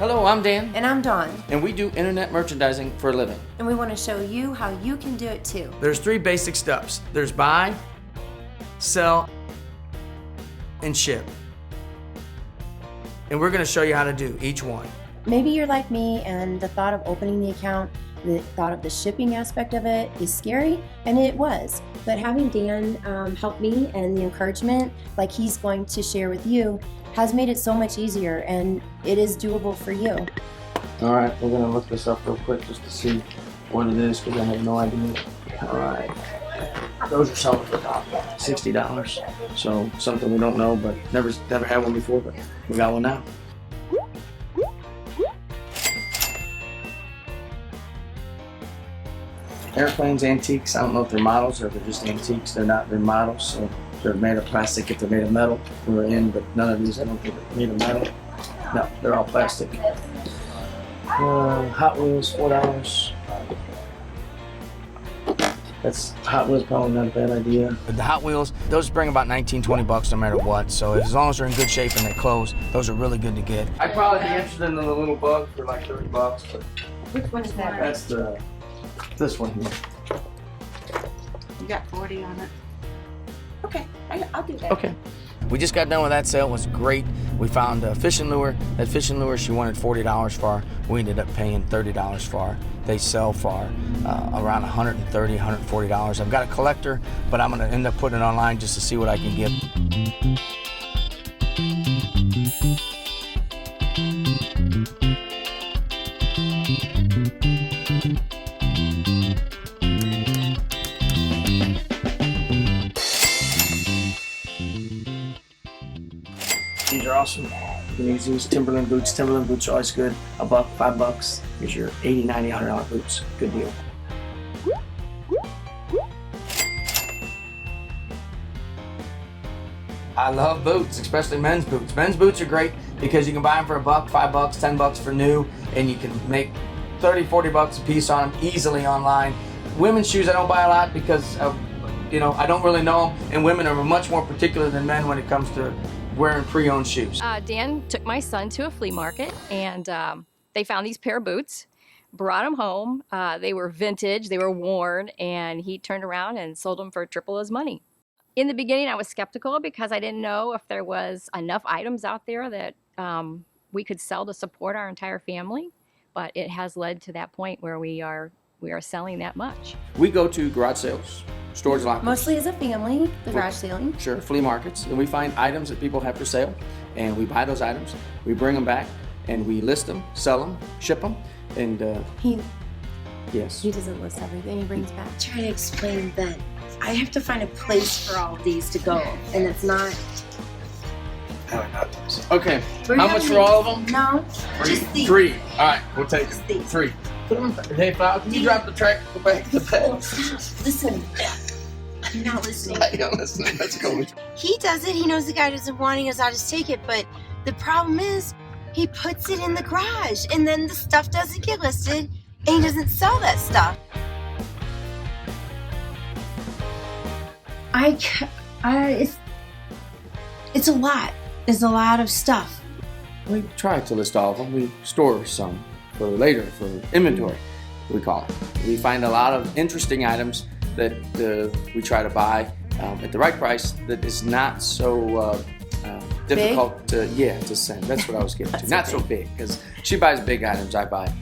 Hello, I'm Dan. And I'm Dawn. And we do internet merchandising for a living. And we want to show you how you can do it too. There's 3 basic steps. There's buy, sell, and ship. And we're going to show you how to do each one. Maybe you're like me and the thought of opening the account, the thought of the shipping aspect of it is scary, and it was. But having Dan help me and the encouragement, like he's going to share with you, has made it so much easier, and it is doable for you. All right, we're gonna look this up real quick just to see what it is because I have no idea. All right, those are selling for about $60. So something we don't know, but never had one before, but we got one now. Airplanes, antiques. I don't know if they're models or if they're just antiques. They're not. They're models, so they're made of plastic. If they're made of metal, we're in. But none of these, I don't think, are made of metal. No, they're all plastic. Hot Wheels, $4. That's Hot Wheels, probably not a bad idea. But the Hot Wheels, those bring about $19-20 no matter what. So as long as they're in good shape and they close, those are really good to get. I'd probably be interested in the little bug for like $30. But Which one is that? that's this one here. You got 40 on it. Okay, I'll do that. Okay. We just got done with that sale. It was great. We found a fishing lure. That fishing lure she wanted $40 for. We ended up paying $30 for. They sell for around $130, $140. I've got a collector, but I'm gonna end up putting it online just to see what I can get. These are awesome. You can use these Timberland boots. Timberland boots are always good. $1, $5. Here's your $80, $90, $100 boots. Good deal. I love boots, especially men's boots. Men's boots are great because you can buy them for $1, $5, $10 for new, and you can make $30, $40 a piece on them easily online. Women's shoes I don't buy a lot because I don't really know them, and women are much more particular than men when it comes to wearing pre-owned shoes. Dan took my son to a flea market, and they found these pair of boots, brought them home. They were vintage, they were worn, and he turned around and sold them for triple his money. In the beginning, I was skeptical because I didn't know if there was enough items out there that we could sell to support our entire family, but it has led to that point where we are selling that much. We go to garage sales, storage lockers. Mostly as a family, the garage sailing. Sure, flea markets, and we find items that people have for sale, and we buy those items, we bring them back, and we list them, sell them, ship them, and yes. He doesn't list everything he brings back. Try to explain that I have to find a place for all of these to go, and it's not. Okay, how much for all of them? No, just these. 3. All right, we'll take Just it. these. 3. Put them. Hey, Flower, can you drop the track? Go back to the bed. Listen, you're not listening. I am listening. Let's go. He does it. He knows the guy doesn't want it. He knows how to take it. But the problem is, he puts it in the garage, and then the stuff doesn't get listed, and he doesn't sell that stuff. It's a lot. There's a lot of stuff. We try to list all of them. We store some for later, for inventory, we call it. We find a lot of interesting items that we try to buy at the right price that is not so difficult to send. That's what I was getting to. Not so big, because she buys big items. I buy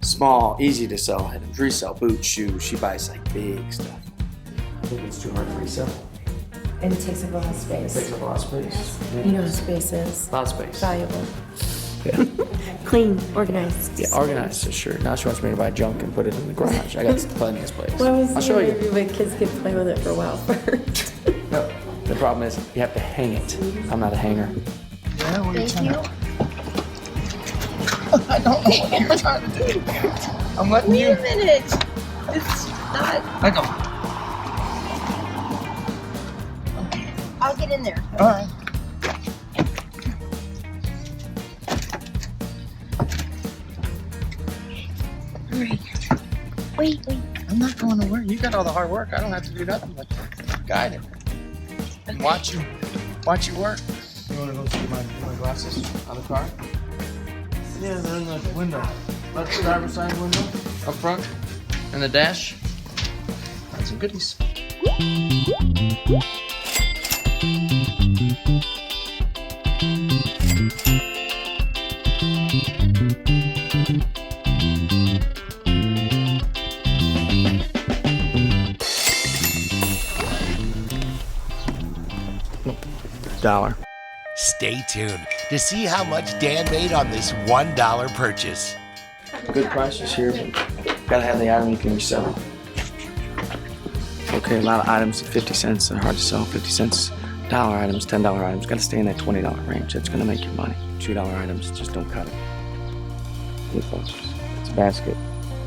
small, easy to sell items. Resell boots, shoes. She buys like big stuff. I think it's too hard to resell. And it takes up a lot of space. It takes up a lot of space. You know, space is A lot of space. valuable. Yeah. Clean, organized. Yeah, organized, so sure. Now she wants me to buy junk and put it in the garage. I got plenty of space. I'll show you. Maybe my kids could play with it for a while first. No, the problem is you have to hang it. I'm not a hanger. Thank you. I don't know what you're trying to do. I'm letting Wait a minute. It's not. I don't. I'll get in there. All right. All right. Wait. I'm not going to work. You got all the hard work. I don't have to do nothing but guide it and watch you work. You want to go see my glasses on the car? Yeah, they're in the window. That's the driver's side window up front, and the dash. Got some goodies. $1. Stay tuned to see how much Dan made on this $1 purchase. Good prices here, but gotta have the item you can resell. Okay, a lot of items at 50 cents are hard to sell. 50 cents, dollar items, $10 items. Gotta stay in that $20 range. That's gonna make you money. $2 items just don't cut it. It's a basket.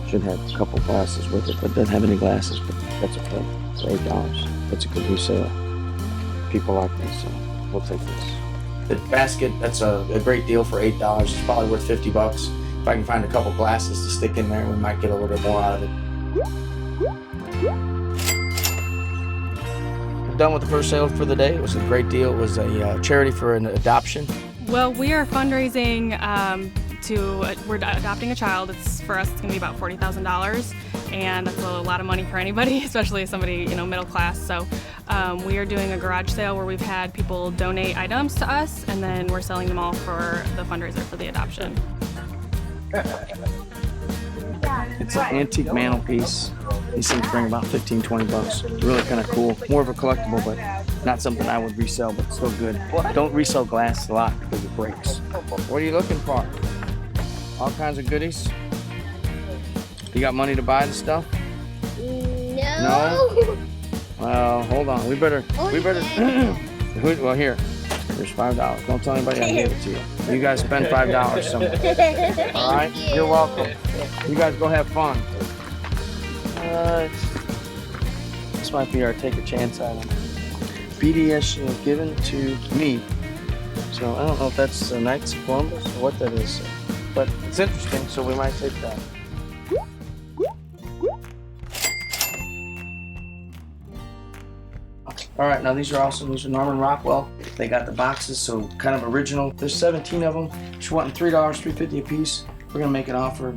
Should have a couple glasses with it, but doesn't have any glasses. But that's okay. It's $8. That's a good resale. People like this, so we'll take this. The basket, that's a great deal for $8. It's probably worth 50 bucks. If I can find a couple glasses to stick in there, we might get a little bit more out of it. We're done with the first sale for the day. It was a great deal. It was a charity for an adoption. Well, we are fundraising we're adopting a child. For us, it's going to be about $40,000, and that's a lot of money for anybody, especially somebody, middle class. So we are doing a garage sale where we've had people donate items to us, and then we're selling them all for the fundraiser for the adoption. It's an antique mantelpiece. These things bring about 15, 20 bucks. Really kind of cool. More of a collectible, but not something I would resell, but still good. Don't resell glass a lot because it breaks. What are you looking for? All kinds of goodies? You got money to buy the stuff? No? Well, hold on. We better. Well, here. There's $5. Don't tell anybody I gave it to you. You guys spend $5 somewhere. All right? You're welcome. You guys go have fun. This might be our take a chance item. BDS given to me. So I don't know if that's the Knights of Columbus or what that is. But it's interesting, so we might take that. All right, now these are awesome. These are Norman Rockwell. They got the boxes, so kind of original. There's 17 of them. She's wanting $3, $3.50 a piece. We're gonna make an offer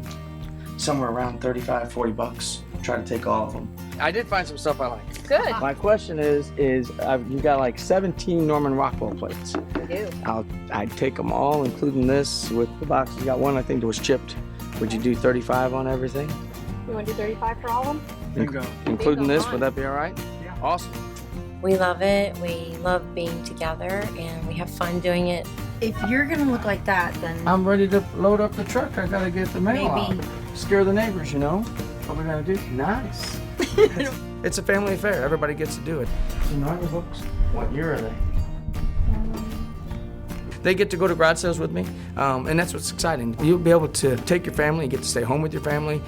somewhere around 35, 40 bucks. Try to take all of them. I did find some stuff I like. Good. My question is you got like 17 Norman Rockwell plates. I do. I'd take them all, including this with the box. You got one I think that was chipped. Would you do 35 on everything? You want to do 35 for all of them? Bingo. Including this, would that be all right? Yeah. Awesome. We love it. We love being together, and we have fun doing it. If you're gonna look like that, then I'm ready to load up the truck. I gotta get the mail out. Scare the neighbors, What we're gonna do? Nice. It's a family affair. Everybody gets to do it. The Narnia books. What year are they? They get to go to garage sales with me, and that's what's exciting. You'll be able to take your family and get to stay home with your family.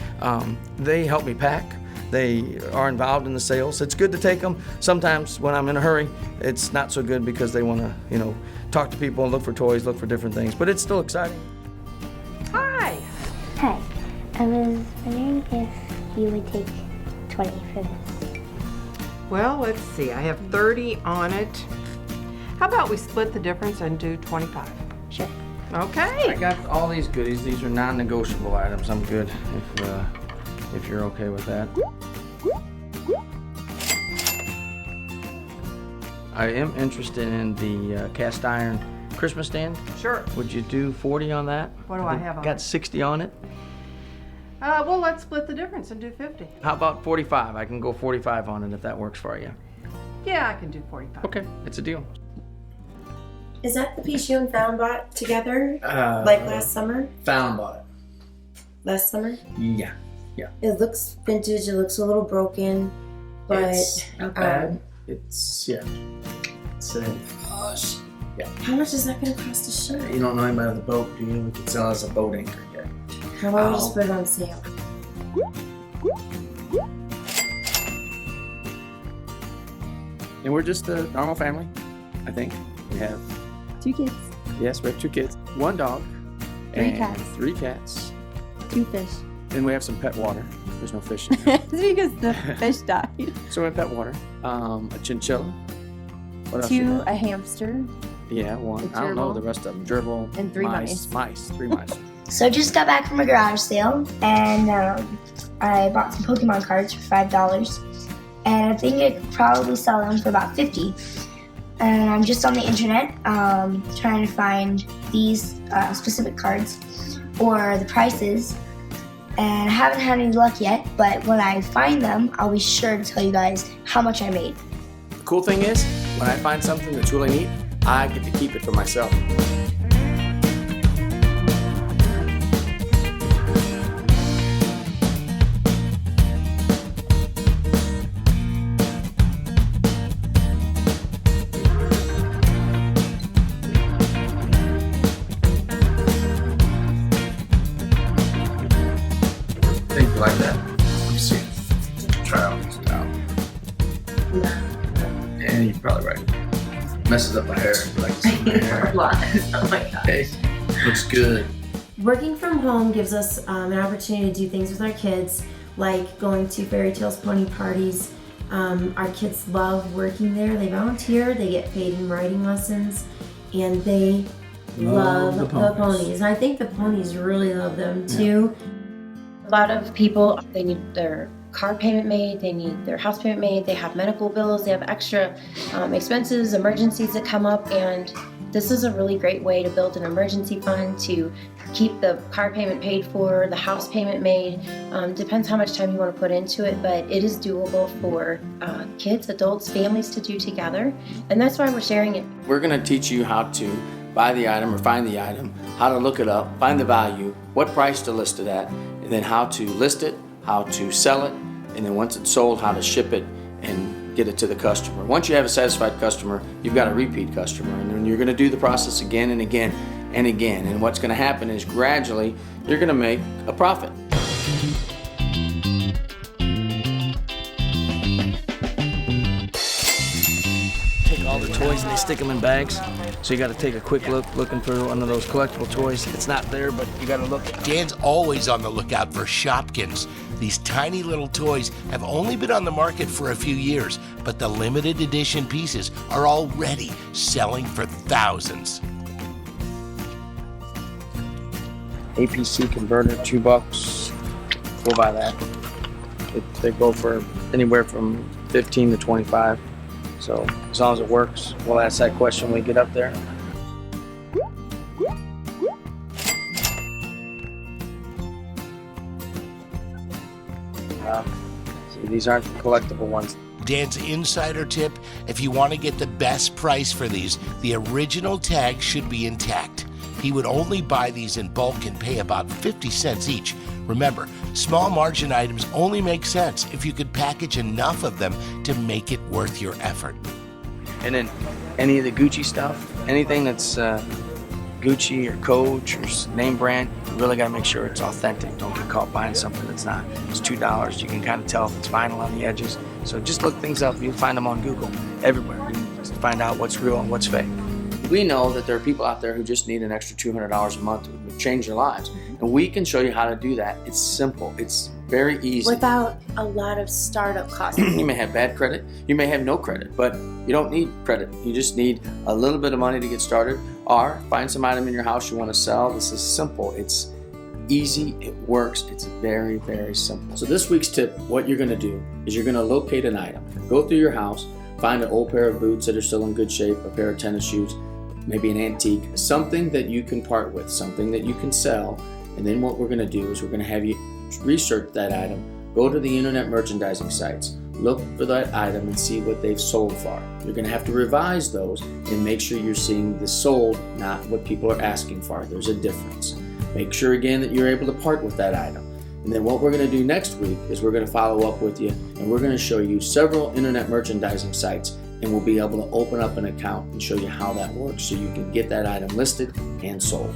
They help me pack. They are involved in the sales. It's good to take them. Sometimes when I'm in a hurry, it's not so good because they want to, talk to people and look for toys, look for different things. But it's still exciting. Hi. Hi. I was wondering if you would take 20 for this. Well, let's see. I have 30 on it. How about we split the difference and do 25? Sure. Okay. I got all these goodies. These are non-negotiable items. I'm good if you're okay with that. I am interested in the cast iron Christmas stand. Sure. Would you do 40 on that? What do I have on Got it? 60 on it. Well, let's split the difference and do 50. How about 45? I can go 45 on it if that works for you. Yeah, I can do 45. Okay, it's a deal. Is that the piece you and Fallon bought together, like last summer? Fallon bought it. Last summer? Yeah. It looks vintage. It looks a little broken, but It's not bad. It's gosh. Yeah. How much is that going to cost to ship? You don't know anybody on the boat, do you? We could sell as a boat anchor. Yeah. How about we just put it on sale? And we're just a normal family, I think. We have 2 kids, Yes, we have 2 kids, 1 dog, 3 and cats. 3 cats. 2 fish. And we have some pet water. There's no fish in there. It's because the fish died. So we have pet water, a chinchilla. What else you 2, got? a hamster. Yeah, 1. a I don't know gerbil. the rest of them. Gerbil. And 3 mice. 3 mice. So I just got back from a garage sale, and I bought some Pokemon cards for $5, and I think I could probably sell them for about $50. And I'm just on the internet trying to find these specific cards or the prices, and I haven't had any luck yet, but when I find them, I'll be sure to tell you guys how much I made. The cool thing is, when I find something that's really neat, I get to keep it for myself. Think you like that? Let me see. Try all these out. Yeah, you're probably right. Messes up my hair. Like hair. Oh my god. Hey, looks good. Working from home gives us an opportunity to do things with our kids, like going to Fairy Tales pony parties. Our kids love working there. They volunteer, they get paid in riding lessons, and they love the ponies. And I think the ponies really love them too. A lot of people, they need their car payment made, they need their house payment made, they have medical bills, they have extra expenses, emergencies that come up, and this is a really great way to build an emergency fund to keep the car payment paid for, the house payment made. Depends how much time you want to put into it, but it is doable for kids, adults, families to do together, and that's why we're sharing it. We're going to teach you how to buy the item or find the item, how to look it up, find the value, what price to list it at, and then how to list it, how to sell it, and then once it's sold, how to ship it and get it to the customer. Once you have a satisfied customer, you've got a repeat customer, and then you're going to do the process again and again and again. And what's going to happen is gradually you're going to make a profit. Take all the toys and they stick them in bags. So you got to take a quick look, looking for one of those collectible toys. It's not there, but you got to look. Dan's always on the lookout for Shopkins. These tiny little toys have only been on the market for a few years, but the limited edition pieces are already selling for thousands. APC converter, $2. We'll buy that. They go for anywhere from 15 to 25. So as long as it works, we'll ask that question when we get up there. See, these aren't the collectible ones. Dan's insider tip, if you want to get the best price for these, the original tag should be intact. He would only buy these in bulk and pay about 50 cents each. Remember, small margin items only make sense if you could package enough of them to make it worth your effort. And then any of the Gucci stuff, anything that's Gucci or Coach or name brand, you really got to make sure it's authentic. Don't get caught buying something that's not. It's $2. You can kind of tell if it's vinyl on the edges. So just look things up. You'll find them on Google everywhere. You can find out what's real and what's fake. We know that there are people out there who just need an extra $200 a month to change their lives. And we can show you how to do that. It's simple. It's very easy. Without a lot of startup costs. You may have bad credit. You may have no credit, but you don't need credit. You just need a little bit of money to get started, or find some item in your house you want to sell. This is simple. It's easy. It works. It's very, very simple. So this week's tip, what you're going to do is you're going to locate an item. Go through your house, find an old pair of boots that are still in good shape, a pair of tennis shoes, maybe an antique, something that you can part with, something that you can sell. And then what we're going to do is we're going to have you research that item, go to the internet merchandising sites, look for that item and see what they've sold for. You're going to have to revise those and make sure you're seeing the sold, not what people are asking for. There's a difference. Make sure again that you're able to part with that item. And then what we're going to do next week is we're going to follow up with you and we're going to show you several internet merchandising sites, and we'll be able to open up an account and show you how that works so you can get that item listed and sold.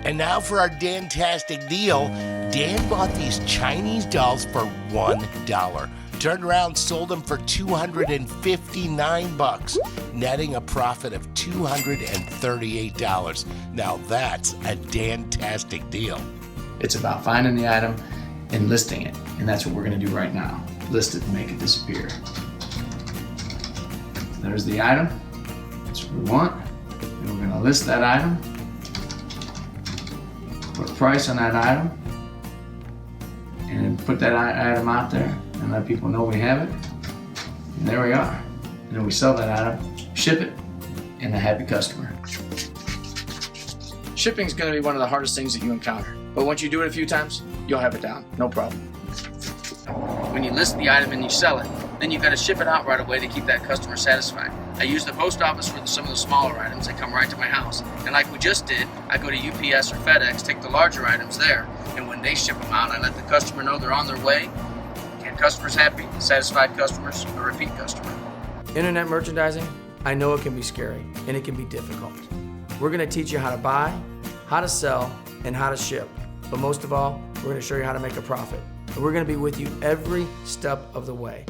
And now for our Dan-tastic deal. Dan bought these Chinese dolls for $1. Turned around, sold them for $259, netting a profit of $238. Now that's a Dan-tastic deal. It's about finding the item and listing it, and that's what we're going to do right now. List it and make it disappear. There's the item. That's what we want. And we're going to list that item. put a price on that item, and put that item out there and let people know we have it. And there we are. And then we sell that item, ship it, and a happy customer. Shipping is going to be one of the hardest things that you encounter. But once you do it a few times, you'll have it down, no problem. When you list the item and you sell it, then you've got to ship it out right away to keep that customer satisfied. I use the post office for some of the smaller items that come right to my house. And like we just did, I go to UPS or FedEx, take the larger items there, and when they ship them out, I let the customer know they're on their way. Get customers happy, satisfied customers, a repeat customer. Internet merchandising, I know it can be scary and it can be difficult. We're going to teach you how to buy, how to sell, and how to ship. But most of all, we're going to show you how to make a profit. And we're going to be with you every step of the way.